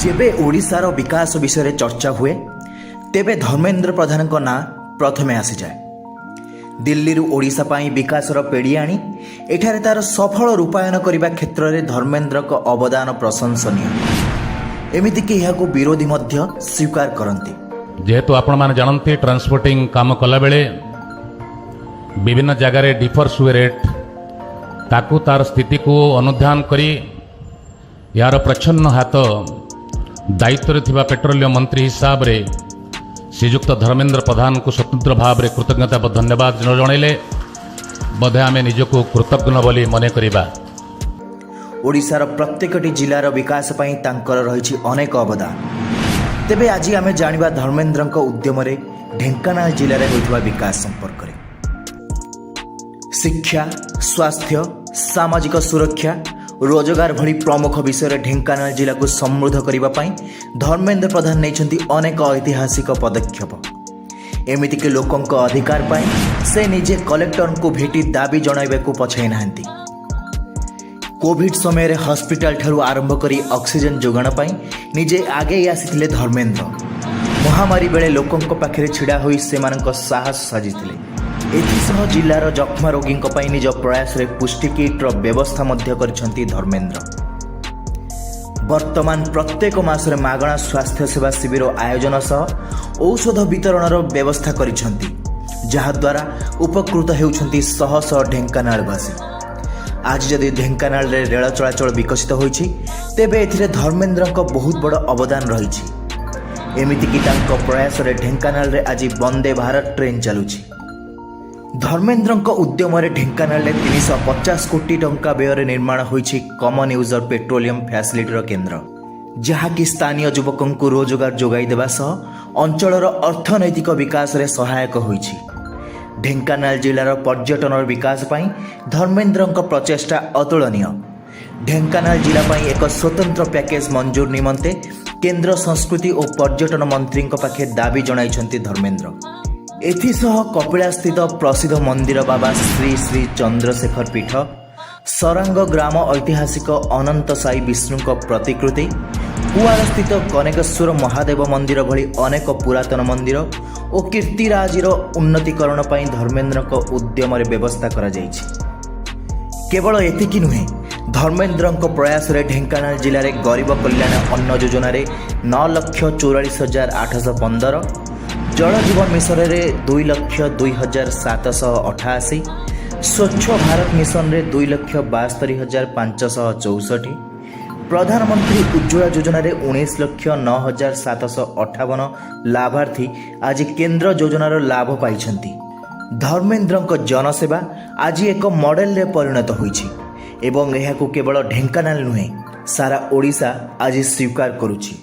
जेबे ओडिशार विकास विषय चर्चा हुए तेबे धर्मेंद्र प्रधान ना प्रथमे आसी जाए। दिल्ली ओडिशा पाई विकासर पेड़ी आनी एठारे तार सफल रूपायन करने क्षेत्र में धर्मेंद्र को अवदान प्रशंसनीय। एमितिक यह विरोधी मध्य स्वीकार करती। जेहेतु आपण माने जानते ट्रांसपोर्टिंग काम कला बेले विभिन्न जगार डिफर्स हुए रेट ताकू तार स्थिति को अनुधान करी यार प्रच्छन्न हाथ दायित्व थिबा पेट्रोलियम मंत्री हिसाब रे श्रीजुक्त धर्मेंद्र प्रधान को स्वतंत्र भाव में कृतज्ञता धन्यवाद जनइले बोधे आम निजको कृतज्ञ बोली मन करिबा। ओडिशार प्रत्येक जिलार विकास पई तांकर रहिछि अनेक अवदान। तेबे आज आम जानिबा धर्मेंद्र उद्यम रे ढेंकानाल जिले में होइथिबा विकास संपर्क रे। शिक्षा, स्वास्थ्य, सामाजिक सुरक्षा, रोजगार भली प्रमुख विषय ढेंकानाल जिला को समृद्ध करने धर्मेंद्र प्रधान नहीं अनेक ऐतिहासिक पदक्षेप। एमितिक लोकों अधिकार पाई से निजे कलेक्टर को भेटी दाबी जणाइबा को पछाई नाहंती। कोविड समय हॉस्पिटल ठारू आरंभ करी ऑक्सीजन जोगाण पाई निजे आगे आसीथिले धर्मेंद्र। महामारी बेले लोकों पाखे छिड़ा होई सेमानक साहस साजिथिले। एथिसह जिलार जख्मा रोगी निज प्रयास रे पुष्टि किट्र व्यवस्था मध्य करिसेंती धर्मेंद्र। वर्तमान प्रत्येक मासरे मागणा स्वास्थ्य सेवा शिविर आयोजन सह औषध वितरणर व्यवस्था करिसेंती, जहा द्वारा उपकृत हेउछंती शह शह ढेंकानालवासी। आज जदि ढेंकानाल रे रेल चलाचल विकसित होइछि तेबे एथिरे धर्मेंद्र को बहुत बड़ अवदान रहिछि। एमितिकी तांको प्रयास रे ढेंकानाल रे आज वंदे भारत ट्रेन चलुछि। धर्मेंद्र उद्यम ढेंकानाल 350 कोटी टंका व्यय निर्माण होइछि कॉमन यूजर पेट्रोलियम फैसिलिटीर केन्द्र, जहाँकि स्थानीय युवकों को रोजगार जोगाई देवा सह अंचलर अर्थनैतिक विकास रे सहायक होइछि। ढेंकानाल जिलार पर्यटन विकास पाई धर्मेंद्र प्रचेष्टा अतुलनीय। ढेंकानाल जिला पाई एक स्वतंत्र पैकेज मंजूर निमंते केंद्र संस्कृति और पर्यटन मंत्री पाखे दाबी जणाइछंती धर्मेंद्र। एथिसह कपिला स्थित प्रसिद्ध मंदिर बाबा श्री श्री चंद्रशेखर पीठ, सरांग ग्राम ऐतिहासिक अनंत साई विष्णु प्रतिकृति, कुआर स्थित कनेकेश्वर महादेव मंदिर भली अनेक पुरातन मंदिर और कीर्तिराजीर उन्नतीकरण पर धर्मेंद्र उद्यम व्यवस्था करा जाइछि। केवल एतिकी नुहे, धर्मेंद्र प्रयास रे ढेंकानाल जिले में गरीब कल्याण अन्न योजना 9,44,815, जल जीवन मिशन रे 2,02,788, स्वच्छ भारत मिशन रे 2,72,564, प्रधानमंत्री उज्ज्वला योजना रे 19,09,758 लाभार्थी आज केंद्र योजनार लाभ पाइछंती। धर्मेंद्र जनसेवा आज एक मॉडल रे परिणत होइछि एवं एहाकु केवल ढेंकानाल नुहे सारा ओडिशा आज स्वीकार करुछि।